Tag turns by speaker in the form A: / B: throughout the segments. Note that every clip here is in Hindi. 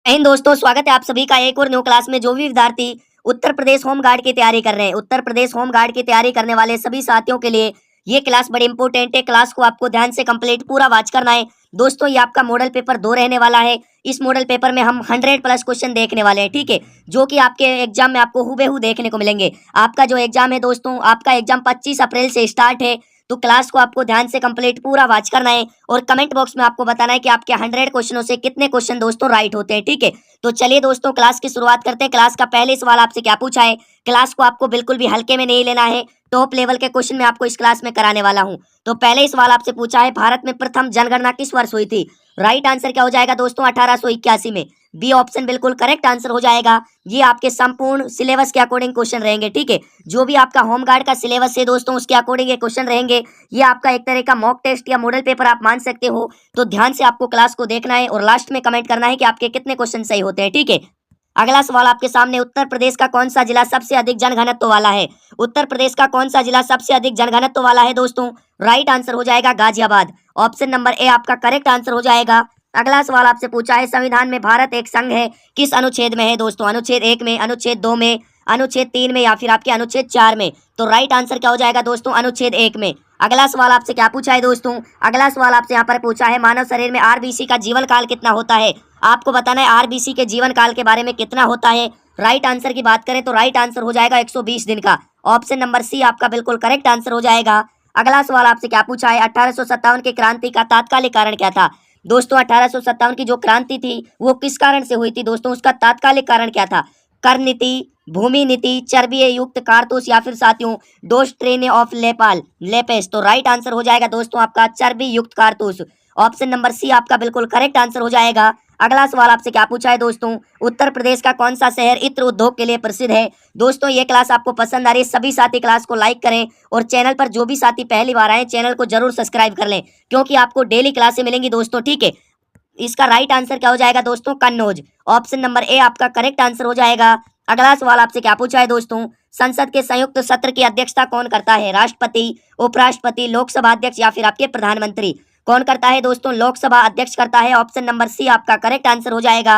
A: इन दोस्तों, स्वागत है आप सभी का एक और न्यू क्लास में। जो भी विद्यार्थी उत्तर प्रदेश होम गार्ड की तैयारी कर रहे हैं, उत्तर प्रदेश होम गार्ड की तैयारी करने वाले सभी साथियों के लिए ये क्लास बड़ी इंपॉर्टेंट है। क्लास को आपको ध्यान से कंप्लीट पूरा वॉच करना है। दोस्तों, ये आपका मॉडल पेपर 2 रहने वाला है। इस मॉडल पेपर में हम 100 प्लस क्वेश्चन देखने वाले हैं, ठीक है, जो कि आपके एग्जाम में आपको हुबेहू देखने को मिलेंगे। आपका जो एग्जाम है दोस्तों, आपका एग्जाम 25 अप्रैल से स्टार्ट है। तो क्लास को आपको ध्यान से कंप्लीट पूरा वॉच करना है और कमेंट बॉक्स में आपको बताना है कि आपके 100 क्वेश्चनों से कितने क्वेश्चन दोस्तों राइट होते हैं, ठीक है। तो चलिए दोस्तों, क्लास की शुरुआत करते हैं। क्लास का पहले सवाल आपसे क्या पूछा है। क्लास को आपको बिल्कुल भी हल्के में नहीं लेना है। टॉप लेवल के क्वेश्चन मैं आपको इस क्लास में कराने वाला हूं। तो पहले ही सवाल आपसे पूछा है, भारत में प्रथम जनगणना किस वर्ष हुई थी। राइट आंसर क्या हो जाएगा दोस्तों, 1881 में। बी ऑप्शन बिल्कुल करेक्ट आंसर हो जाएगा। ये आपके संपूर्ण सिलेबस के अकॉर्डिंग क्वेश्चन रहेंगे, ठीक है। जो भी आपका होमगार्ड का सिलेबस है दोस्तों, उसके अकॉर्डिंग ये क्वेश्चन रहेंगे। ये आपका एक तरह का मॉक टेस्ट या मॉडल पेपर आप मान सकते हो। तो ध्यान से आपको क्लास को देखना है और लास्ट में कमेंट करना है कि आपके कितने क्वेश्चन सही होते हैं, ठीक है। अगला सवाल आपके सामने, उत्तर प्रदेश का कौन सा जिला सबसे अधिक जनघनत्व वाला है। उत्तर प्रदेश का कौन सा जिला सबसे अधिक जनघनत्व वाला है दोस्तों। राइट आंसर हो जाएगा गाजियाबाद। ऑप्शन नंबर ए आपका करेक्ट आंसर हो जाएगा। अगला सवाल आपसे पूछा है, संविधान में भारत एक संघ है, किस अनुच्छेद में है दोस्तों। अनुच्छेद 1 में, अनुच्छेद 2 में, अनुच्छेद 3 में या फिर आपके अनुच्छेद 4 में। तो राइट आंसर क्या हो जाएगा दोस्तों, अनुच्छेद 1 में। अगला सवाल आपसे क्या पूछा है दोस्तों, अगला सवाल आपसे यहाँ पर पूछा है, मानव शरीर में आरबीसी का जीवन काल कितना होता है। आपको बताना है आरबीसी के जीवन काल के बारे में कितना होता है। राइट आंसर की बात करें तो राइट आंसर हो जाएगा 120 दिन का। ऑप्शन नंबर सी आपका बिल्कुल करेक्ट आंसर हो जाएगा। अगला सवाल आपसे क्या पूछा है, 1857 की क्रांति का तात्कालिक कारण क्या था। दोस्तों, 1857 की जो क्रांति थी वो किस कारण से हुई थी दोस्तों, उसका तात्कालिक कारण क्या था। कर नीति, भूमि नीति, चर्बी युक्त कारतूस या फिर साथियों डोस्ट्रेने ऑफ लेपाल लेपेस। तो राइट आंसर हो जाएगा दोस्तों आपका चर्बी युक्त कारतूस। ऑप्शन नंबर सी आपका बिल्कुल करेक्ट आंसर हो जाएगा। अगला सवाल आपसे क्या पूछा है दोस्तों, उत्तर प्रदेश का कौन सा शहर इत्र उद्योग के लिए प्रसिद्ध है। दोस्तों, ये क्लास आपको पसंद आ रही है, सभी साथी क्लास को लाइक करें और चैनल पर जो भी साथी पहली बार आए चैनल को जरूर सब्सक्राइब कर लें, क्योंकि आपको डेली क्लासें मिलेंगी दोस्तों, ठीक है। इसका राइट आंसर क्या हो जाएगा दोस्तों, कन्नौज। ऑप्शन नंबर ए आपका करेक्ट आंसर हो जाएगा। अगला सवाल आपसे क्या पूछा है दोस्तों, संसद के संयुक्त सत्र की अध्यक्षता कौन करता है। राष्ट्रपति, उपराष्ट्रपति, लोकसभा अध्यक्ष या फिर आपके प्रधानमंत्री। कौन करता है दोस्तों, लोकसभा अध्यक्ष करता है। ऑप्शन नंबर सी आपका करेक्ट आंसर हो जाएगा।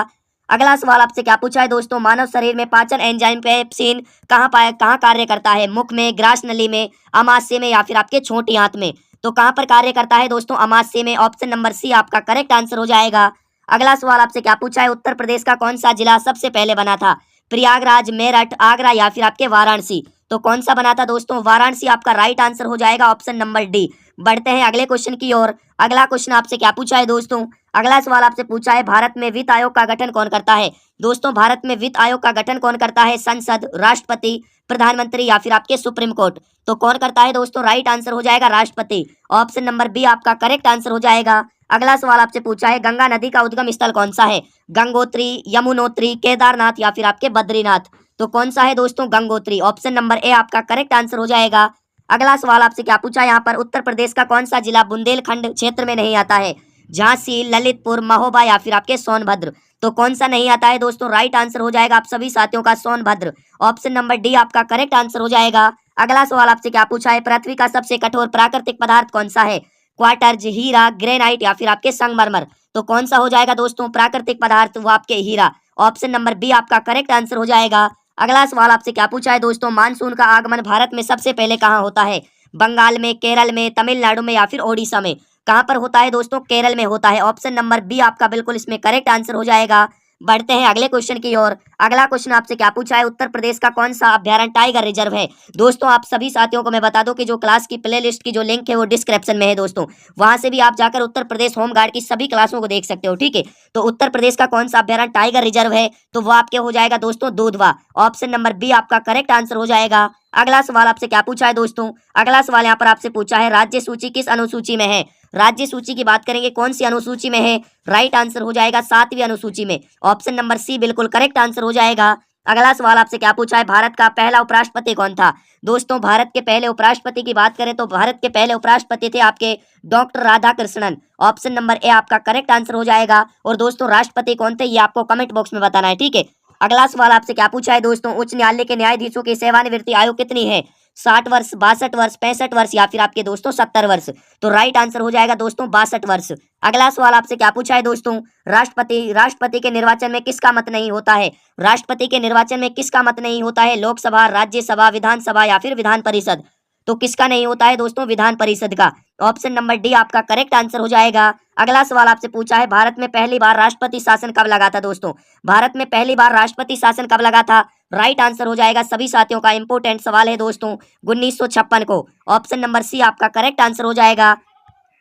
A: अगला सवाल आपसे क्या पूछा है दोस्तों, मानव शरीर में पाचन एंजाइम पेप्सिन कहाँ कार्य करता है। मुख में, ग्रास नली में, अमाशय में या फिर आपके छोटी आंत में। तो कहां पर कार्य करता है दोस्तों, अमाशय में। ऑप्शन नंबर सी आपका करेक्ट आंसर हो जाएगा। अगला सवाल आपसे क्या पूछा है, उत्तर प्रदेश का कौन सा जिला सबसे पहले बना था। प्रयागराज, मेरठ, आगरा या फिर आपके वाराणसी। तो कौन सा बना था दोस्तों, वाराणसी आपका राइट आंसर हो जाएगा। Option number D. बढ़ते हैं अगले क्वेश्चन की ओर। अगला क्वेश्चन आपसे क्या पूछा है दोस्तों, अगला सवाल आपसे पूछा है, भारत में वित्त आयोग का गठन कौन करता है। दोस्तों, भारत में वित्त आयोग का गठन कौन करता है, संसद, राष्ट्रपति, प्रधानमंत्री या फिर आपके सुप्रीम कोर्ट। तो कौन करता है दोस्तों, राइट आंसर हो जाएगा राष्ट्रपति। ऑप्शन नंबर बी आपका करेक्ट आंसर हो जाएगा। अगला सवाल आपसे पूछा है, गंगा नदी का उद्गम स्थल कौन सा है। गंगोत्री, यमुनोत्री, केदारनाथ या फिर आपके बद्रीनाथ। तो कौन सा है दोस्तों, गंगोत्री। ऑप्शन नंबर ए आपका करेक्ट आंसर हो जाएगा। अगला सवाल आपसे क्या पूछा है यहाँ पर, उत्तर प्रदेश का कौन सा जिला बुंदेलखंड क्षेत्र में नहीं आता है। झांसी, ललितपुर, महोबा या फिर आपके सोनभद्र। तो कौन सा नहीं आता है दोस्तों, राइट आंसर हो जाएगा आप सभी साथियों का सोनभद्र। ऑप्शन नंबर डी आपका करेक्ट आंसर हो जाएगा। अगला सवाल आपसे क्या पूछा है, पृथ्वी का सबसे कठोर प्राकृतिक पदार्थ कौन सा है। क्वार्टज, हीरा, ग्रेनाइट या फिर आपके संगमरमर। तो कौन सा हो जाएगा दोस्तों, प्राकृतिक पदार्थ वो आपके हीरा। ऑप्शन नंबर बी आपका करेक्ट आंसर हो जाएगा। अगला सवाल आपसे क्या पूछा है दोस्तों, मानसून का आगमन भारत में सबसे पहले कहाँ होता है। बंगाल में, केरल में, तमिलनाडु में या फिर ओडिशा में। कहां पर होता है दोस्तों, केरल में होता है। ऑप्शन नंबर बी आपका बिल्कुल इसमें करेक्ट आंसर हो जाएगा। बढ़ते हैं अगले क्वेश्चन की ओर। अगला क्वेश्चन आपसे क्या पूछा है, उत्तर प्रदेश का कौन सा अभ्यारण्य टाइगर रिजर्व है। दोस्तों, आप सभी साथियों को मैं बता दूं कि जो क्लास की प्लेलिस्ट की जो लिंक है वो डिस्क्रिप्शन में है दोस्तों, वहां से भी आप जाकर उत्तर प्रदेश होमगार्ड की सभी क्लासों को देख सकते हो, ठीक है। तो उत्तर प्रदेश का कौन सा अभ्यारण्य टाइगर रिजर्व है, तो वो आपके हो जाएगा दोस्तों दूधवा। ऑप्शन नंबर बी आपका करेक्ट आंसर हो जाएगा। अगला सवाल आपसे क्या पूछा है दोस्तों, अगला सवाल यहाँ पर आपसे पूछा है, राज्य सूची किस अनुसूची में है। राज्य सूची की बात करेंगे, कौन सी अनुसूची में है। राइट आंसर हो जाएगा 7वीं अनुसूची में। ऑप्शन नंबर सी बिल्कुल करेक्ट आंसर हो जाएगा। अगला सवाल आपसे क्या पूछा है, भारत का पहला उपराष्ट्रपति कौन था। दोस्तों, भारत के पहले उपराष्ट्रपति की बात करें तो भारत के पहले उपराष्ट्रपति थे आपके doctor Radhakrishnan. Option number A आपका करेक्ट आंसर हो जाएगा। और दोस्तों, राष्ट्रपति कौन थे ये आपको कमेंट बॉक्स में बताना है, ठीक है। अगला सवाल आपसे क्या पूछा है दोस्तों, उच्च न्यायालय के न्यायाधीशों की सेवानिवृत्ति आयु कितनी है। 60 वर्ष, 62 वर्ष, 65 वर्ष या फिर आपके दोस्तों 70 वर्ष। तो राइट आंसर हो जाएगा दोस्तों 62 वर्ष। अगला सवाल आपसे क्या पूछा है दोस्तों, राष्ट्रपति के निर्वाचन में किसका मत नहीं होता है? राष्ट्रपति के निर्वाचन में किसका मत नहीं होता है? लोकसभा, राज्यसभा, विधानसभा या फिर विधान परिषद। तो किसका नहीं होता है दोस्तों? विधान परिषद का। ऑप्शन नंबर डी आपका करेक्ट आंसर हो जाएगा। अगला सवाल आपसे पूछा है, भारत में पहली बार राष्ट्रपति शासन कब लगा था दोस्तों? भारत में पहली बार राष्ट्रपति शासन कब लगा था? राइट आंसर हो जाएगा, सभी साथियों का इंपोर्टेंट सवाल है दोस्तों, 1956 को। ऑप्शन नंबर सी आपका करेक्ट आंसर हो जाएगा।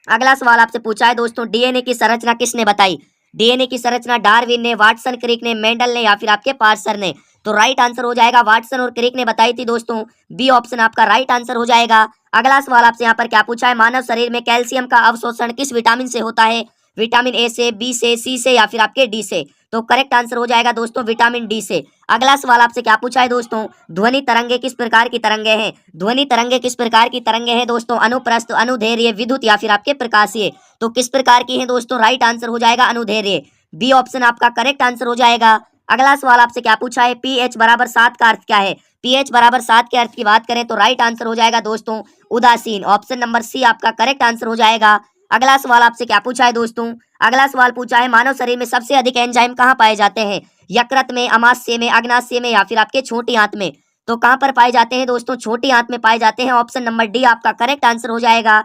A: अगला सवाल आपसे पूछा है दोस्तों, डीएनए की संरचना किसने बताई? डीएनए की संरचना डार्विन ने, वाटसन, क्रिक ने, मेंडल ने या फिर आपके पार्सर ने। तो राइट आंसर हो जाएगा वाटसन और क्रिक ने बताई थी दोस्तों, बी ऑप्शन आपका राइट आंसर हो जाएगा। अगला सवाल आपसे यहाँ पर क्या पूछा है, मानव शरीर में कैल्शियम का अवशोषण किस विटामिन से होता है? विटामिन ए से, बी से, सी से या फिर आपके डी से। तो करेक्ट आंसर हो जाएगा दोस्तों विटामिन डी से। अगला सवाल आपसे क्या पूछा है दोस्तों, ध्वनि तरंगे किस प्रकार की तरंगे हैं? ध्वनि तरंगे किस प्रकार की तरंगे हैं दोस्तों? अनुप्रस्थ, अनुदैर्घ्य, विद्युत या फिर आपके प्रकाशीय। तो किस प्रकार की है दोस्तों? राइट आंसर हो जाएगा अनुदैर्घ्य, बी ऑप्शन आपका करेक्ट आंसर हो जाएगा। अगला सवाल आपसे क्या पूछा है, पीएच बराबर 7 का अर्थ क्या है? पीएच बराबर 7 के अर्थ की बात करें तो राइट आंसर हो जाएगा दोस्तों उदासीन। ऑप्शन नंबर सी आपका करेक्ट आंसर हो जाएगा। अगला सवाल आपसे क्या पूछा है दोस्तों, अगला सवाल पूछा है, मानव शरीर में सबसे अधिक एंजाइम कहाँ पाए जाते हैं? यकृत में, अमाशय में, अग्नाशय में या फिर आपके छोटी आंत में। तो कहाँ पर पाए जाते हैं दोस्तों? छोटी आंत में पाए जाते हैं। ऑप्शन नंबर डी आपका करेक्ट आंसर हो जाएगा।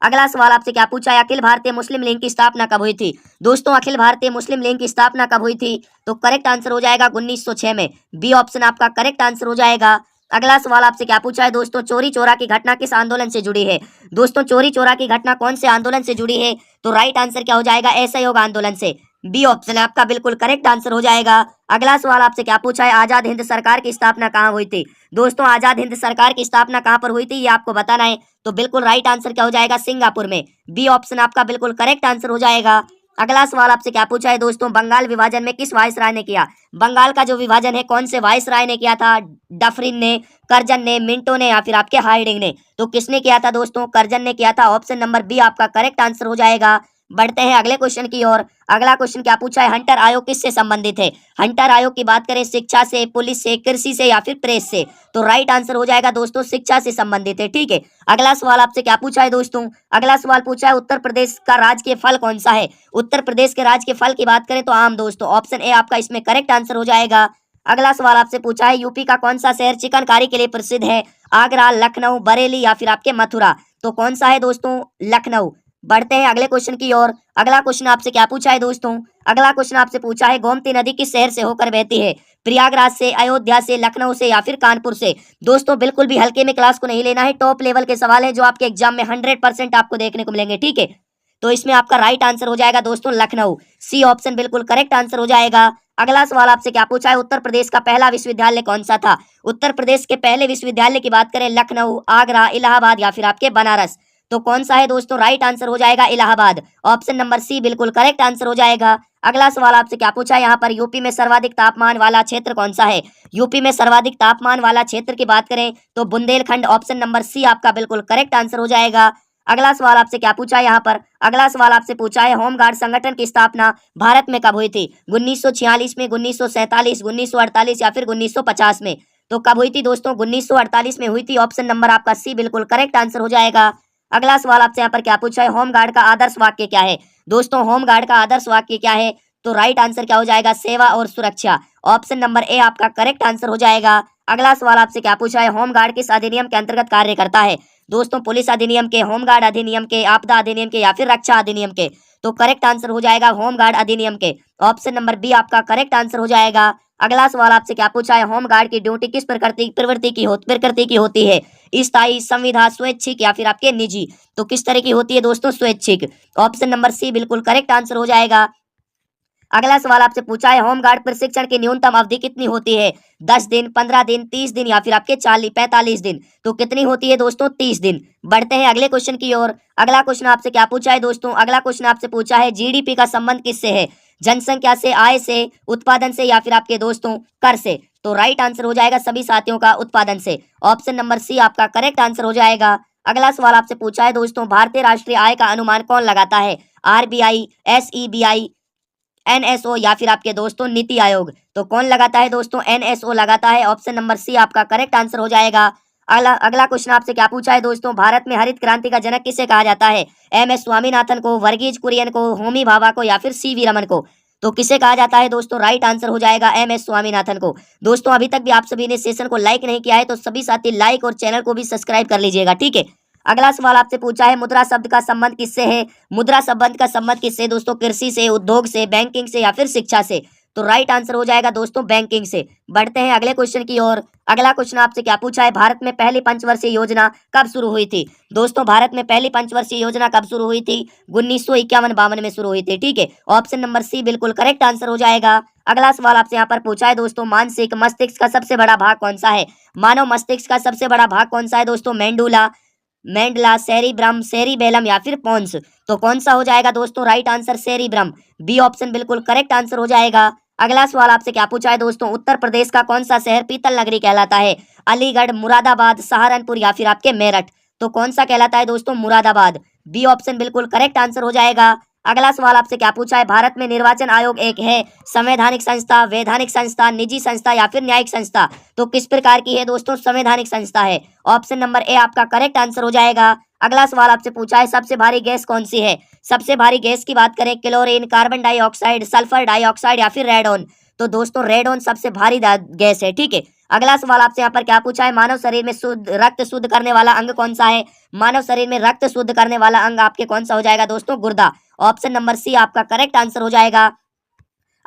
A: अगला सवाल आपसे क्या पूछा है, अखिल भारतीय मुस्लिम लीग की स्थापना कब हुई थी? दोस्तों अखिल भारतीय मुस्लिम लीग की स्थापना कब हुई थी? तो करेक्ट आंसर हो जाएगा 1906 में, बी ऑप्शन आपका करेक्ट आंसर हो जाएगा। अगला सवाल आपसे क्या पूछा है दोस्तों, चोरी चोरा की घटना किस आंदोलन से जुड़ी है? दोस्तों चोरी चोरा की घटना कौन से आंदोलन से जुड़ी है? तो राइट आंसर क्या हो जाएगा? असहयोग आंदोलन से, बी ऑप्शन आपका बिल्कुल करेक्ट आंसर हो जाएगा। अगला सवाल आपसे क्या पूछा है, आजाद हिंद सरकार की स्थापना कहाँ हुई थी? दोस्तों आजाद हिंद सरकार की स्थापना कहाँ पर हुई थी ये आपको बताना है। तो बिल्कुल राइट आंसर क्या हो जाएगा? सिंगापुर में, बी ऑप्शन आपका बिल्कुल करेक्ट आंसर हो जाएगा। अगला सवाल आपसे क्या पूछा है दोस्तों, बंगाल विभाजन में किस वायसराय ने किया? बंगाल का जो विभाजन है कौन से वायसराय ने किया था? डफरिन ने, कर्जन ने, मिंटो ने या फिर आपके हार्डिंग ने। तो किसने किया था दोस्तों? कर्जन ने किया था। ऑप्शन नंबर बी आपका करेक्ट आंसर हो जाएगा। बढ़ते हैं अगले क्वेश्चन की ओर। अगला क्वेश्चन क्या पूछा है, हंटर आयोग किससे संबंधित है? हंटर आयोग की बात करें शिक्षा से, पुलिस से, कृषि से या फिर प्रेस से। तो राइट आंसर हो जाएगा दोस्तों शिक्षा से संबंधित है। ठीक है, अगला सवाल आपसे क्या पूछा है दोस्तों, अगला सवाल पूछा है उत्तर प्रदेश का राजकीय फल कौन सा है? उत्तर प्रदेश के राजकीय फल की बात करें तो आम दोस्तों, ऑप्शन ए आपका इसमें करेक्ट आंसर हो जाएगा। अगला सवाल आपसे पूछा है, यूपी का कौन सा शहर चिकनकारी के लिए प्रसिद्ध है? आगरा, लखनऊ, बरेली या फिर आपके मथुरा। तो कौन सा है दोस्तों? लखनऊ। बढ़ते हैं अगले क्वेश्चन की ओर। अगला क्वेश्चन आपसे क्या पूछा है दोस्तों, अगला क्वेश्चन आपसे पूछा है, गोमती नदी किस शहर से होकर बहती है? प्रयागराज से, अयोध्या से, लखनऊ से या फिर कानपुर से। दोस्तों बिल्कुल भी हल्के में क्लास को नहीं लेना है, टॉप लेवल के सवाल है जो आपके एग्जाम में 100% आपको देखने को मिलेंगे। ठीक है, तो इसमें आपका राइट आंसर हो जाएगा दोस्तों लखनऊ, सी ऑप्शन बिल्कुल करेक्ट आंसर हो जाएगा। अगला सवाल आपसे क्या पूछा है, उत्तर प्रदेश का पहला विश्वविद्यालय कौन सा था? उत्तर प्रदेश के पहले विश्वविद्यालय की बात करें लखनऊ, आगरा, इलाहाबाद या फिर आपके बनारस। तो कौन सा है दोस्तों? राइट आंसर हो जाएगा इलाहाबाद, ऑप्शन नंबर सी बिल्कुल करेक्ट आंसर हो जाएगा। अगला सवाल आपसे क्या पूछा है, यहाँ पर यूपी में सर्वाधिक तापमान वाला क्षेत्र कौन सा है? यूपी में सर्वाधिक तापमान वाला क्षेत्र की बात करें तो बुंदेलखंड, ऑप्शन नंबर सी आपका बिल्कुल करेक्ट आंसर हो जाएगा। अगला सवाल आपसे क्या पूछा है यहाँ पर, अगला सवाल आपसे पूछा है, होमगार्ड संगठन की स्थापना भारत में कब हुई थी? 1946 में, 1947, 1948 या फिर 1950 में। तो कब हुई थी दोस्तों? 1948 में हुई थी, ऑप्शन नंबर आपका सी बिल्कुल करेक्ट आंसर हो जाएगा। अगला सवाल आपसे यहाँ पर क्या पूछा है, होमगार्ड का आदर्श वाक्य क्या है? दोस्तों होमगार्ड का आदर्श वाक्य क्या है? तो राइट आंसर क्या हो जाएगा? सेवा और सुरक्षा, ऑप्शन नंबर ए आपका करेक्ट आंसर हो जाएगा। अगला सवाल आपसे क्या पूछा है, होमगार्ड किस अधिनियम के अंतर्गत कार्य करता है? दोस्तों पुलिस अधिनियम के, होमगार्ड अधिनियम के, आपदा अधिनियम के या फिर रक्षा अधिनियम के। तो करेक्ट आंसर हो जाएगा होमगार्ड अधिनियम के, ऑप्शन नंबर बी आपका करेक्ट आंसर हो जाएगा। अगला सवाल आपसे क्या पूछा है, होमगार्ड की ड्यूटी किस प्रकृति की होती है? स्थायी, संविदा, स्वैच्छिक या फिर आपके निजी। तो किस तरह की होती है दोस्तों? स्वैच्छिक, ऑप्शन नंबर सी बिल्कुल करेक्ट आंसर हो जाएगा। अगला सवाल आपसे पूछा है, होमगार्ड प्रशिक्षण की न्यूनतम अवधि कितनी होती है? 10 दिन, 15 दिन, 30 दिन या फिर आपके 45 दिन। तो कितनी होती है दोस्तों? 30 दिन। बढ़ते हैं अगले क्वेश्चन की ओर। अगला क्वेश्चन आपसे क्या पूछा है दोस्तों, अगला क्वेश्चन आपसे पूछा है, जीडीपी का संबंध किससे है? जनसंख्या से, आय से, उत्पादन से या फिर आपके दोस्तों कर से। तो राइट आंसर हो जाएगा सभी साथियों का उत्पादन से, ऑप्शन नंबर सी आपका करेक्ट आंसर हो जाएगा। अगला सवाल आपसे पूछा है दोस्तों, भारतीय राष्ट्रीय आय का अनुमान कौन लगाता है? आरबीआई, एसईबीआई, एनएसओ या फिर आपके दोस्तों नीति आयोग। तो कौन लगाता है दोस्तों? एनएसओ लगाता है, ऑप्शन नंबर सी आपका करेक्ट आंसर हो जाएगा। अगला क्वेश्चन आपसे क्या पूछा है दोस्तों, भारत में हरित क्रांति का जनक किसे कहा जाता है? MS स्वामीनाथन को, वर्गीज कुरियन को, होमी भाभा को या फिर CV रमन को? तो किसे कहा जाता है दोस्तों? राइट आंसर हो जाएगा MS स्वामीनाथन को। दोस्तों अभी तक भी आप सभी ने सेशन को लाइक नहीं किया है तो सभी साथी लाइक और चैनल को भी सब्सक्राइब कर लीजिएगा, ठीक है। अगला सवाल आपसे पूछा है, मुद्रा शब्द का संबंध किससे है? मुद्रा शब्द का संबंध किससे दोस्तों? कृषि से, उद्योग से, बैंकिंग से या फिर शिक्षा से? तो राइट आंसर हो जाएगा दोस्तों बैंकिंग से। बढ़ते हैं अगले क्वेश्चन की ओर। अगला क्वेश्चन आपसे क्या पूछा है, भारत में पहली पंचवर्षीय योजना कब शुरू हुई थी? दोस्तों भारत में पहली पंचवर्षीय योजना कब शुरू हुई थी? 1951-52 में शुरू हुई थी, ठीक है। ऑप्शन नंबर सी बिल्कुल करेक्ट आंसर हो जाएगा। अगला सवाल आपसे यहाँ पर पूछा है दोस्तों, मानसिक मस्तिष्क का सबसे बड़ा भाग कौन सा है? मानव मस्तिष्क का सबसे बड़ा भाग कौन सा है दोस्तों? मेंडला, सेरिब्रम, सेरिबेलम या फिर पोन्स? तो कौन सा हो जाएगा दोस्तों? Right answer cerebrum, B option बिल्कुल करेक्ट आंसर हो जाएगा। अगला सवाल आपसे क्या पूछा है दोस्तों, उत्तर प्रदेश का कौन सा शहर पीतल नगरी कहलाता है? अलीगढ़, मुरादाबाद, सहारनपुर या फिर आपके मेरठ? तो कौन सा कहलाता है दोस्तों? मुरादाबाद, बी ऑप्शन बिल्कुल करेक्ट आंसर हो जाएगा। अगला सवाल आपसे क्या पूछा है, भारत में निर्वाचन आयोग एक है संवैधानिक संस्था, वैधानिक संस्था, निजी संस्था या फिर न्यायिक संस्था? तो किस प्रकार की है दोस्तों? संवैधानिक संस्था है। ऑप्शन नंबर ए आपका करेक्ट आंसर हो जाएगा। अगला सवाल आपसे पूछा है, सबसे भारी गैस कौन सी है? सबसे भारी गैस की बात करें, chlorine, carbon dioxide, sulphur dioxide या फिर रेडॉन? तो दोस्तों रेडॉन सबसे भारी गैस है, ठीक है। अगला सवाल आपसे यहाँ पर क्या पूछा है, मानव शरीर में रक्त शुद्ध करने वाला अंग कौन सा है? मानव शरीर में रक्त शुद्ध करने वाला अंग आपके कौन सा हो जाएगा दोस्तों? गुर्दा, ऑप्शन नंबर सी आपका करेक्ट आंसर हो जाएगा।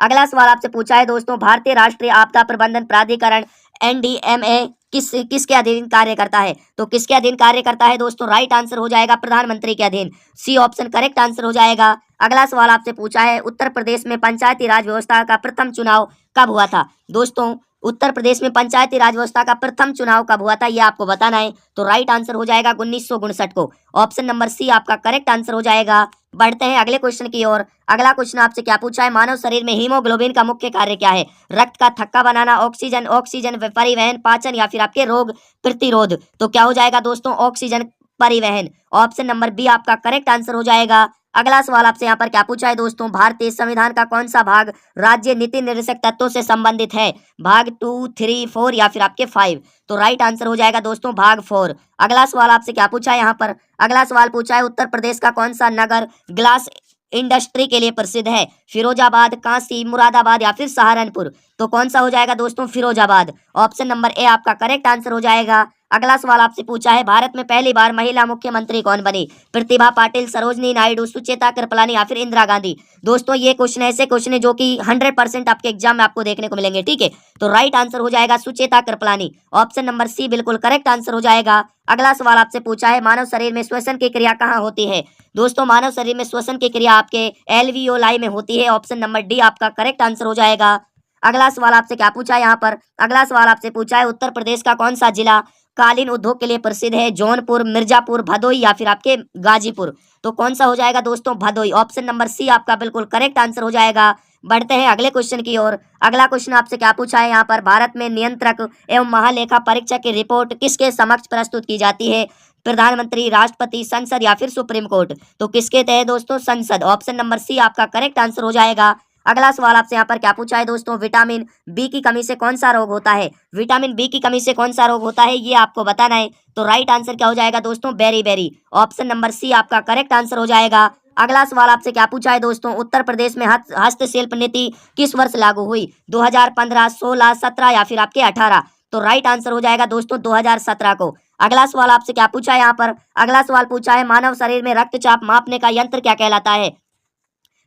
A: अगला सवाल आपसे पूछा है दोस्तों, भारतीय राष्ट्रीय आपदा प्रबंधन प्राधिकरण NDMA किसके अधीन कार्य करता है? तो किसके अधीन कार्य करता है दोस्तों? राइट आंसर हो जाएगा प्रधानमंत्री के अधीन, सी ऑप्शन करेक्ट आंसर हो जाएगा। अगला सवाल आपसे पूछा है, उत्तर प्रदेश में पंचायती राज व्यवस्था का प्रथम चुनाव कब हुआ था? दोस्तों उत्तर प्रदेश में पंचायती राज व्यवस्था का प्रथम चुनाव कब हुआ था ये आपको बताना है। तो राइट आंसर हो जाएगा 1959 को, ऑप्शन नंबर सी आपका करेक्ट आंसर हो जाएगा। बढ़ते हैं अगले क्वेश्चन की ओर। अगला क्वेश्चन आपसे क्या पूछा है, मानव शरीर में हीमोग्लोबिन का मुख्य कार्य क्या है? रक्त का थक्का बनाना, ऑक्सीजन परिवहन, पाचन या फिर आपके रोग प्रतिरोध? तो क्या हो जाएगा दोस्तों? ऑक्सीजन परिवहन, ऑप्शन नंबर बी आपका करेक्ट आंसर हो जाएगा। अगला सवाल आपसे यहाँ पर क्या पूछा है दोस्तों, भारतीय संविधान का कौन सा भाग राज्य नीति निर्देशक तत्वों से संबंधित है? भाग 2, 3, 4 या फिर आपके 5? तो राइट आंसर हो जाएगा दोस्तों भाग 4। अगला सवाल आपसे क्या पूछा है यहाँ पर, अगला सवाल पूछा है, उत्तर प्रदेश का कौन सा नगर ग्लास इंडस्ट्री के लिए प्रसिद्ध है? फिरोजाबाद, काशी, मुरादाबाद या फिर सहारनपुर? तो कौन सा हो जाएगा दोस्तों? फिरोजाबाद, ऑप्शन नंबर ए आपका करेक्ट आंसर हो जाएगा। अगला सवाल आपसे पूछा है, भारत में पहली बार महिला मुख्यमंत्री कौन बनी? प्रतिभा पाटिल, सरोजनी नायडू, सुचेता कृपलानी या फिर इंदिरा गांधी? दोस्तों ये क्वेश्चन ऐसे क्वेश्चन है जो कि 100% आपके एग्जाम में आपको देखने को मिलेंगे, ठीक है। तो राइट आंसर हो जाएगा Sucheta Kripalani, option number C बिल्कुल करेक्ट आंसर हो जाएगा। अगला सवाल आपसे पूछा है, मानव शरीर में श्वसन की क्रिया कहाँ होती है? दोस्तों मानव शरीर में श्वसन की क्रिया आपके एल्वियोलाई में होती है, ऑप्शन नंबर डी आपका करेक्ट आंसर हो जाएगा। अगला सवाल आपसे क्या पूछा है यहाँ पर, अगला सवाल आपसे पूछा है, उत्तर प्रदेश का कौन सा जिला कालीन उद्योग के लिए प्रसिद्ध है? जौनपुर, मिर्जापुर, भदोही या फिर आपके गाजीपुर? तो कौन सा हो जाएगा दोस्तों? भदोही, ऑप्शन नंबर सी आपका बिल्कुल करेक्ट आंसर हो जाएगा। बढ़ते हैं अगले क्वेश्चन की ओर। अगला क्वेश्चन आपसे क्या पूछा है यहाँ पर, भारत में नियंत्रक एवं महालेखा परीक्षक की रिपोर्ट किसके समक्ष प्रस्तुत की जाती है? प्रधानमंत्री, राष्ट्रपति, संसद या फिर सुप्रीम कोर्ट? तो किसके तहत दोस्तों? संसद, ऑप्शन नंबर सी आपका करेक्ट आंसर हो जाएगा। अगला सवाल आपसे यहाँ पर क्या पूछा है दोस्तों, विटामिन बी की कमी से कौन सा रोग होता है? विटामिन बी की कमी से कौन सा रोग होता है ये आपको बताना है। तो राइट आंसर क्या हो जाएगा दोस्तों? बेरी, ऑप्शन नंबर सी आपका करेक्ट आंसर हो जाएगा। अगला सवाल आपसे क्या पूछा है दोस्तों, उत्तर प्रदेश में हस्तशिल्प नीति किस वर्ष लागू हुई? 2015, 16, 17 या फिर आपके 18? तो राइट आंसर हो जाएगा दोस्तों 2017 को। अगला सवाल आपसे क्या पूछा है यहाँ पर, अगला सवाल पूछा है, मानव शरीर में रक्तचाप मापने का यंत्र क्या कहलाता है?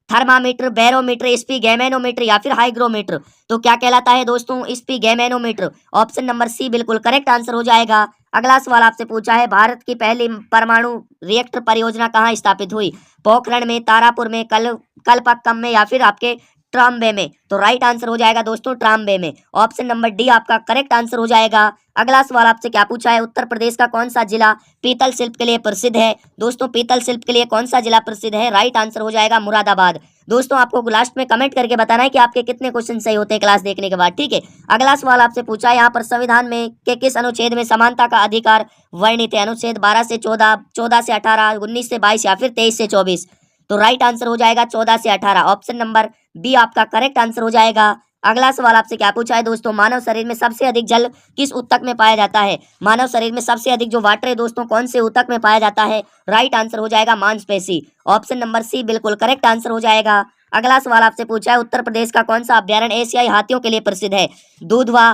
A: थर्मामीटर, बैरोमीटर, स्पीगैमेनोमीटर या फिर हाइग्रोमीटर? तो क्या कहलाता है दोस्तों? स्पीगैमेनोमीटर, ऑप्शन नंबर सी बिल्कुल करेक्ट आंसर हो जाएगा। अगला सवाल आपसे पूछा है, भारत की पहली परमाणु रिएक्टर परियोजना कहाँ स्थापित हुई? पोखरण में, तारापुर में, कलपक्कम में या फिर आपके ट्राम्बे में? तो राइट आंसर हो जाएगा दोस्तों ट्राम्बे में, ऑप्शन नंबर डी आपका करेक्ट आंसर हो जाएगा। अगला सवाल आपसे क्या पूछा है, उत्तर प्रदेश का कौन सा जिला पीतल शिल्प के लिए प्रसिद्ध है? दोस्तों पीतल शिल्प के लिए कौन सा जिला प्रसिद्ध है? राइट आंसर हो जाएगा मुरादाबाद। दोस्तों आपको लास्ट में कमेंट करके बताना है कि आपके कितने क्वेश्चन सही होते हैं क्लास देखने के बाद, ठीक है। अगला सवाल आपसे पूछा है यहाँ पर, संविधान में के किस अनुच्छेद में समानता का अधिकार वर्णित है? अनुच्छेद 12 से 14, 14 से 18, 19 से 22 या फिर 23 से 24? तो राइट आंसर हो जाएगा 14 से 18, ऑप्शन नंबर बी आपका करेक्ट आंसर हो जाएगा। अगला सवाल आपसे क्या पूछा है दोस्तों, मानव शरीर में सबसे अधिक जल किस ऊतक में पाया जाता है। मानव शरीर में सबसे अधिक जो वाटर है दोस्तों कौन से ऊतक में पाया जाता है। राइट आंसर हो जाएगा मांसपेशी। ऑप्शन नंबर सी बिल्कुल करेक्ट आंसर हो जाएगा। अगला सवाल आपसे पूछा है उत्तर प्रदेश का कौन सा अभ्यारण्य एशियाई हाथियों के लिए प्रसिद्ध है। दूधवा,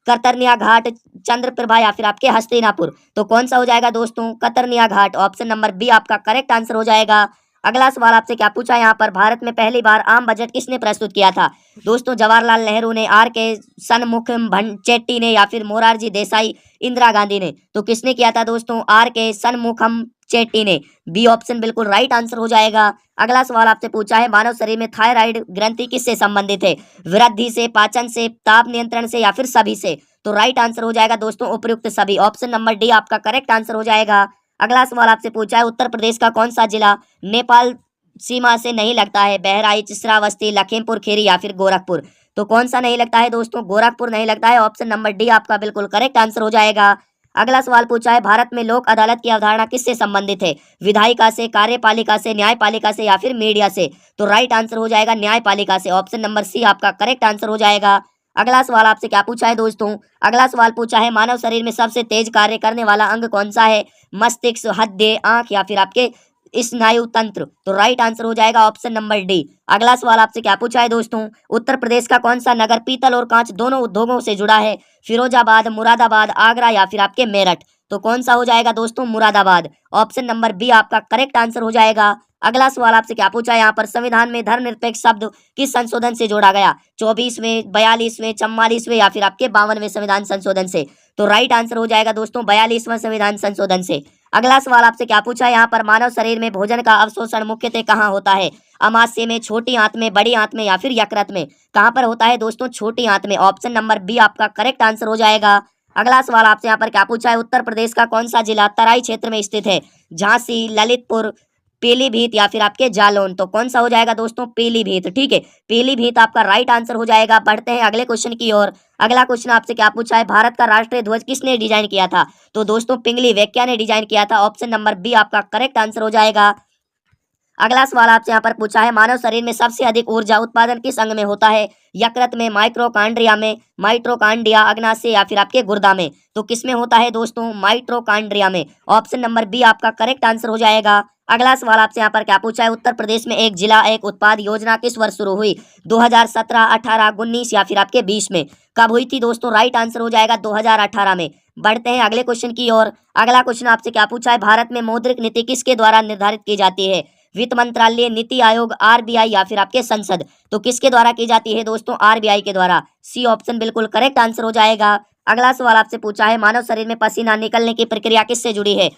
A: कतरनिया घाट, चंद्रप्रभा या फिर आपके हस्तिनापुर। तो कौन सा हो जाएगा दोस्तों, कतरनिया घाट। ऑप्शन नंबर बी आपका करेक्ट आंसर हो जाएगा। अगला सवाल आपसे क्या पूछा है यहाँ पर, भारत में पहली बार आम बजट किसने प्रस्तुत किया था। दोस्तों जवाहरलाल नेहरू ने, आर के सनमुखम चेट्टी ने या फिर मोरारजी देसाई, इंदिरा गांधी ने। तो किसने किया था दोस्तों, आर के सनमुखम चेट्टी ने। बी ऑप्शन बिल्कुल राइट आंसर हो जाएगा। अगला सवाल आपसे पूछा है मानव शरीर में थायराइड ग्रंथि किससे संबंधित है। वृद्धि से, पाचन से, ताप नियंत्रण से या फिर सभी से। तो राइट आंसर हो जाएगा दोस्तों उपयुक्त सभी। ऑप्शन नंबर डी आपका करेक्ट आंसर हो जाएगा। अगला सवाल आपसे पूछा है उत्तर प्रदेश का कौन सा जिला नेपाल सीमा से नहीं लगता है। बहराइच, श्रावस्ती, लखीमपुर खीरी या फिर गोरखपुर। तो कौन सा नहीं लगता है दोस्तों, गोरखपुर नहीं लगता है। ऑप्शन नंबर डी आपका बिल्कुल करेक्ट आंसर हो जाएगा। अगला सवाल पूछा है भारत में लोक अदालत की अवधारणा किससे संबंधित है। विधायिका से, कार्यपालिका से, न्यायपालिका से या फिर मीडिया से। तो राइट आंसर हो जाएगा न्यायपालिका से। ऑप्शन नंबर सी आपका करेक्ट आंसर हो जाएगा। अगला सवाल आपसे क्या पूछा है दोस्तों, अगला सवाल पूछा है मानव शरीर में सबसे तेज कार्य करने वाला अंग कौन सा है। मस्तिष्क, हृदय, आंख या फिर आपके स्नायु तंत्र। तो राइट आंसर हो जाएगा ऑप्शन नंबर डी। अगला सवाल आपसे क्या पूछा है दोस्तों, उत्तर प्रदेश का कौन सा नगर पीतल और कांच दोनों उद्योगों से जुड़ा है। फिरोजाबाद, मुरादाबाद, आगरा या फिर आपके मेरठ। तो कौन सा हो जाएगा दोस्तों, मुरादाबाद। ऑप्शन नंबर बी आपका करेक्ट आंसर हो जाएगा। अगला सवाल आपसे क्या पूछा है यहाँ पर, संविधान में धर्मनिरपेक्ष शब्द किस संशोधन से जोड़ा गया। 24वें, 42वें, 44वें या फिर आपके 52वें संविधान संशोधन से। तो राइट आंसर हो जाएगा दोस्तों 42वें संविधान संशोधन से। अगला सवाल आपसे क्या पूछा है यहाँ पर, मानव शरीर में भोजन का अवशोषण मुख्यतः कहाँ होता है। अमाशय में, छोटी आंत में, बड़ी आंत में या फिर यकृत में। कहाँ पर होता है दोस्तों, छोटी आंत में। ऑप्शन नंबर बी आपका करेक्ट आंसर हो जाएगा। अगला सवाल आपसे यहाँ पर क्या पूछा है, उत्तर प्रदेश का कौन सा जिला तराई क्षेत्र में स्थित है। झांसी, ललितपुर, पीलीभीत या फिर आपके जालौन। तो कौन सा हो जाएगा दोस्तों, पीलीभीत। ठीक है, पीलीभीत आपका राइट आंसर हो जाएगा। बढ़ते हैं अगले क्वेश्चन की ओर। अगला क्वेश्चन आपसे क्या पूछा है, भारत का राष्ट्रीय ध्वज किसने डिजाइन किया था। तो दोस्तों पिंगली वेंकैया ने डिजाइन किया था। ऑप्शन नंबर बी आपका करेक्ट आंसर हो जाएगा। अगला सवाल आपसे यहाँ पर पूछा है मानव शरीर में सबसे अधिक ऊर्जा उत्पादन किस अंग में होता है। यकृत में, माइक्रोकांड्रिया में, माइट्रोकांड्रिया, अग्नाशय या फिर आपके गुर्दा में। तो किस में होता है दोस्तों, माइट्रोकांड्रिया में। ऑप्शन नंबर बी आपका करेक्ट आंसर हो जाएगा। अगला सवाल आपसे यहाँ पर क्या पूछा है, उत्तर प्रदेश में एक जिला एक उत्पाद योजना किस वर्ष शुरू हुई। 2017, 18, 19 या फिर आपके 20 में। कब हुई थी दोस्तों, राइट आंसर हो जाएगा 2018 में। बढ़ते हैं अगले क्वेश्चन की ओर। अगला क्वेश्चन आपसे क्या पूछा है, भारत में मौद्रिक नीति किसके द्वारा निर्धारित की जाती है। वित्त मंत्रालय, नीति आयोग, आरबीआई या फिर आपके संसद। तो किसके द्वारा की जाती है दोस्तों, आरबीआई के द्वारा। सी ऑप्शन बिल्कुल करेक्ट आंसर हो जाएगा। अगला सवाल आपसे पूछा है मानव शरीर में पसीना निकलने की प्रक्रिया किससे जुड़ी है।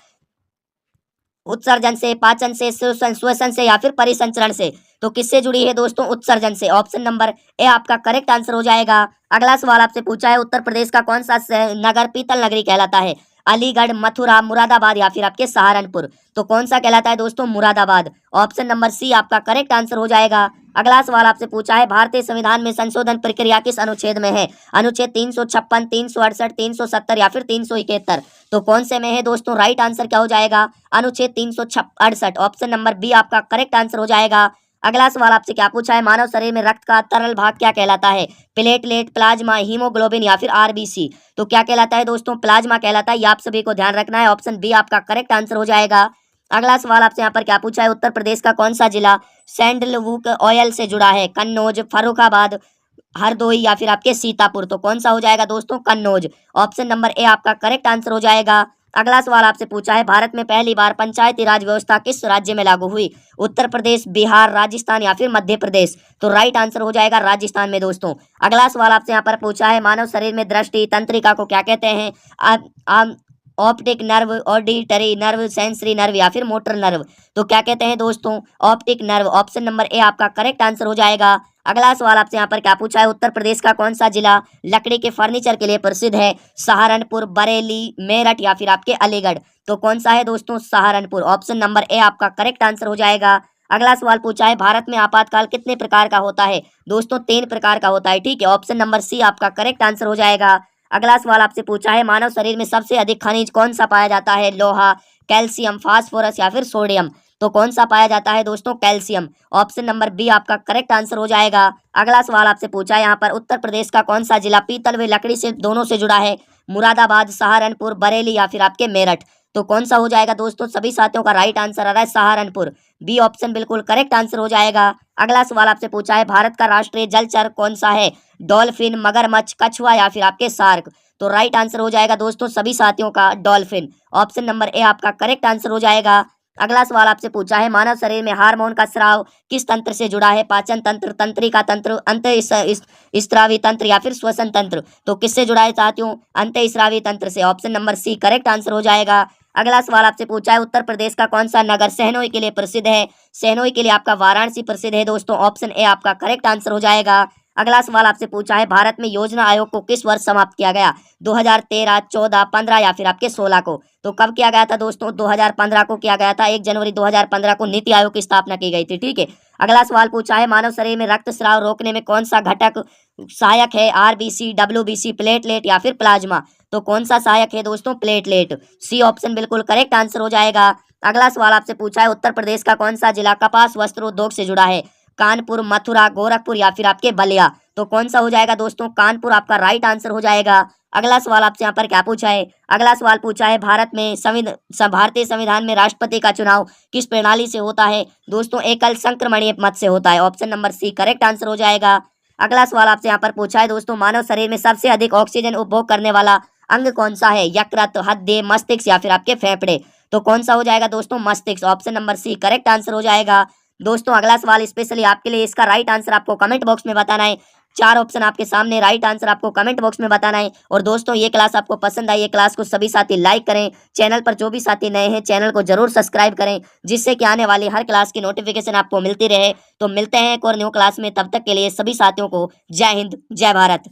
A: उत्सर्जन से, पाचन से, श्वसन से या फिर परिसंचरण से। तो किससे जुड़ी है दोस्तों, उत्सर्जन से। ऑप्शन नंबर ए आपका करेक्ट आंसर हो जाएगा। अगला सवाल आपसे पूछा है उत्तर प्रदेश का कौन सा नगर पीतल नगरी कहलाता है। अलीगढ़, मथुरा, मुरादाबाद या फिर आपके सहारनपुर। तो कौन सा कहलाता है दोस्तों, मुरादाबाद। ऑप्शन नंबर सी आपका करेक्ट आंसर हो जाएगा। अगला सवाल आपसे पूछा है भारतीय संविधान में संशोधन प्रक्रिया किस अनुच्छेद में है। अनुच्छेद 356, 368, 370 या फिर 371। तो कौन से में है दोस्तों, राइट आंसर क्या हो जाएगा, अनुच्छेद 368। ऑप्शन नंबर बी आपका करेक्ट आंसर हो जाएगा। अगला सवाल आपसे क्या पूछा है मानव शरीर में रक्त का तरल भाग क्या कहलाता है। प्लेटलेट, प्लाज्मा, हीमोग्लोबिन या फिर आरबीसी। तो क्या कहलाता है दोस्तों, प्लाज्मा कहलाता है। ये आप सभी को ध्यान रखना है। ऑप्शन बी आपका करेक्ट आंसर हो जाएगा। अगला सवाल आपसे यहाँ पर क्या पूछा है, उत्तर प्रदेश का कौन सा जिला सैंडलवुड ऑयल से जुड़ा है। कन्नौज, फर्रुखाबाद, हरदोई या फिर आपके सीतापुर। तो कौन सा हो जाएगा दोस्तों, कन्नौज। ऑप्शन नंबर ए आपका करेक्ट आंसर हो जाएगा। अगला सवाल आपसे पूछा है भारत में पहली बार पंचायती राज व्यवस्था किस राज्य में लागू हुई। उत्तर प्रदेश, बिहार, राजस्थान या फिर मध्य प्रदेश। तो राइट आंसर हो जाएगा राजस्थान में दोस्तों। अगला सवाल आपसे यहाँ पर पूछा है मानव शरीर में दृष्टि तंत्रिका को क्या कहते हैं। Optic nerve, auditory nerve, sensory nerve या फिर मोटर नर्व। तो क्या कहते हैं दोस्तों, optic nerve. Option number A आपका करेक्ट आंसर हो जाएगा। अगला सवाल आपसे यहाँ पर क्या पूछा है, उत्तर प्रदेश का कौन सा जिला लकड़ी के फर्नीचर के लिए प्रसिद्ध है। सहारनपुर, बरेली, मेरठ या फिर आपके अलीगढ़। तो कौन सा है दोस्तों, सहारनपुर। ऑप्शन नंबर ए आपका करेक्ट आंसर हो जाएगा। अगला सवाल पूछा है भारत में आपातकाल कितने प्रकार का होता है। दोस्तों 3 प्रकार का होता है। ठीक है, ऑप्शन नंबर सी आपका करेक्ट आंसर हो जाएगा। अगला सवाल आपसे पूछा है मानव शरीर में सबसे अधिक खनिज कौन सा पाया जाता है। लोहा, कैल्शियम, फास्फोरस या फिर सोडियम। तो कौन सा पाया जाता है दोस्तों? कैल्शियम। ऑप्शन नंबर बी आपका करेक्ट आंसर हो जाएगा। अगला सवाल आपसे पूछा है यहाँ पर, उत्तर प्रदेश का कौन सा जिला पीतल व लकड़ी से दोनों से जुड़ा है? मुरादाबाद, सहारनपुर, बरेली या फिर आपके मेरठ? तो कौन सा हो जाएगा दोस्तों? सभी साथियों का राइट आंसर आ रहा है सहारनपुर। बी ऑप्शन बिल्कुल करेक्ट आंसर हो जाएगा। अगला सवाल आपसे पूछा है, भारत का राष्ट्रीय जलचर कौन सा है? डॉल्फिन, मगरमच्छ, कछुआ या फिर आपके शार्क? तो राइट आंसर हो जाएगा दोस्तों सभी साथियों का डॉल्फिन। ऑप्शन नंबर ए आपका करेक्ट आंसर हो जाएगा। अगला सवाल आपसे पूछा है, मानव शरीर में हार्मोन का स्राव किस तंत्र से जुड़ा है? पाचन तंत्र, तंत्रिका तंत्र, स्त्रावी तंत्र या फिर श्वसन तंत्र? तो किससे जुड़ा है साथियों? अंतःस्रावी तंत्र से। Option number C correct answer हो जाएगा। अगला सवाल आपसे पूछा है, उत्तर प्रदेश का कौन सा नगर शहनोई के लिए प्रसिद्ध है? शहनोई के लिए आपका वाराणसी प्रसिद्ध है दोस्तों। ऑप्शन ए आपका करेक्ट आंसर हो जाएगा। अगला सवाल आपसे पूछा है, भारत में योजना आयोग को किस वर्ष समाप्त किया गया? 2013, 14, 15 या फिर आपके 16 को? तो कब किया गया था दोस्तों? 2015 को किया गया था। 1 जनवरी 2015 को नीति आयोग की स्थापना की गई थी। ठीक है। अगला सवाल पूछा है, मानव शरीर में रक्तस्राव रोकने में कौन सा घटक सहायक है? आरबीसी, डब्ल्यूबीसी, प्लेटलेट या फिर प्लाज्मा? तो कौन सा सहायक है दोस्तों? प्लेटलेट। सी ऑप्शन बिल्कुल करेक्ट आंसर हो जाएगा। अगला सवाल आपसे पूछा है, उत्तर प्रदेश का कौन सा जिला कपास वस्त्र उद्योग से जुड़ा है? कानपुर, मथुरा, गोरखपुर या फिर आपके बलिया? तो कौन सा हो जाएगा दोस्तों? कानपुर आपका राइट आंसर हो जाएगा। अगला सवाल आपसे यहाँ पर क्या पूछा है? अगला सवाल पूछा है, भारतीय संविधान में राष्ट्रपति का चुनाव किस प्रणाली से होता है? दोस्तों एकल संक्रमणीय मत से होता है। Option number C correct answer हो जाएगा। अगला सवाल आपसे यहाँ पर पूछा है दोस्तों, मानव शरीर में सबसे अधिक ऑक्सीजन उपभोग करने वाला अंग कौन सा है? यकृत, हृदय, मस्तिष्क या फिर आपके फेफड़े? तो कौन सा हो जाएगा दोस्तों? मस्तिष्क। Option number C correct answer हो जाएगा। दोस्तों अगला सवाल स्पेशली आपके लिए, इसका राइट आंसर आपको कमेंट बॉक्स में बताना है। 4 ऑप्शन आपके सामने, राइट आंसर आपको कमेंट बॉक्स में बताना है। और दोस्तों ये क्लास आपको पसंद आई, ये क्लास को सभी साथी लाइक करें। चैनल पर जो भी साथी नए हैं चैनल को जरूर सब्सक्राइब करें, जिससे कि आने वाली हर क्लास की नोटिफिकेशन आपको मिलती रहे। तो मिलते हैं एक और न्यू क्लास में, तब तक के लिए सभी साथियों को जय हिंद, जय भारत।